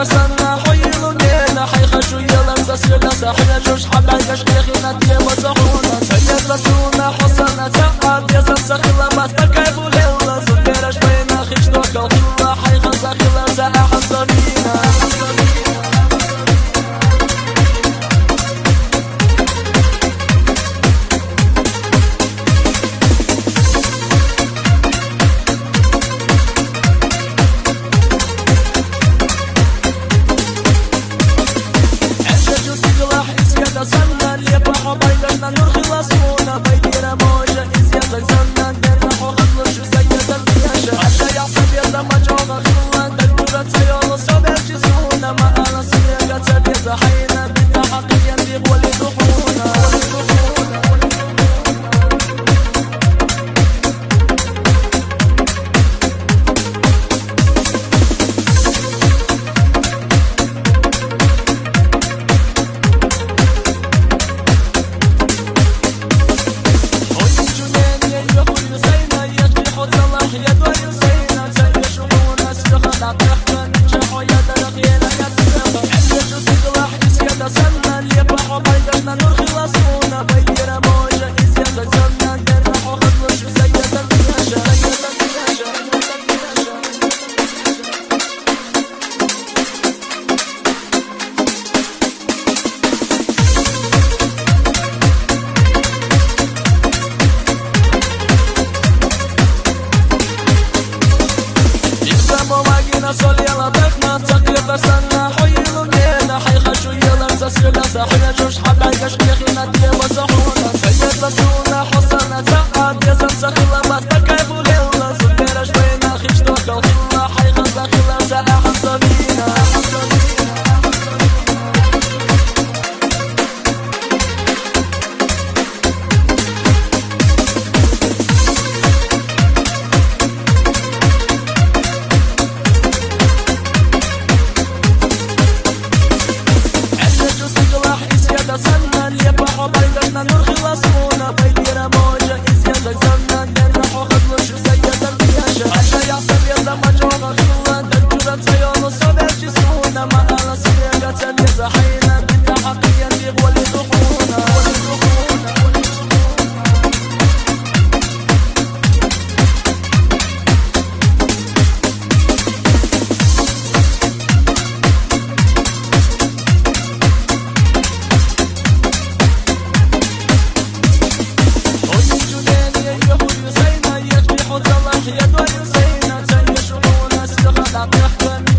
فرسنا حيل مينا حيخشوا يلا تسير ساحنا جوش حبايا شيخنا دي وصحونا سيد رسولنا حصلنا سقط يا سخلا بس كيف ليلا صدرش بينا خيش توكل الله حيخزا خلا ساحة حصرينا سنة اللي يفرحوا بيدنا نور خلاصونا بيدينا موجة إزيادة زمنا نرحوا خطلوا شو سيدة الفياشة حتى يعصب يدا مجوغة خلا دكتورة سيولو صبر جسونا ما أنا صديقة سبيزة حينا بيتا حقيا ديب ولي ضحونا سنة اللي يفرحوا بيدنا نور خلاصونا بيدينا موجة إزيادة زمنا نرحوا خطلوا شو سيدة الفياشة يكتبوا باقينا صول يلا ضيفنا تقلب فرسنا حيلوا مينا حيخشوا يلا تسيرنا ساحنا جوش حبايا شيخنا دي وصحونا سيد رسولنا حصلنا سقط يا سخلا بس كيف ليلا صدرش بينا خيش توكل الله حيخزا خلا ساحة حصرينا سنة اللي يفرحوا بيدنا نور خلاصونا بيدينا موجة إزيادة زمنا نرحوا خطلوا شو سيدة الفياشة حتى يعصب يدا مجوغة خلا دكتورة سيولو صبر جسونا ما أنا صديقة سبيزة حينا بيتا حقيا ديب ولي ضحونا يا دوي زينة زي شؤون السخط عم يحكم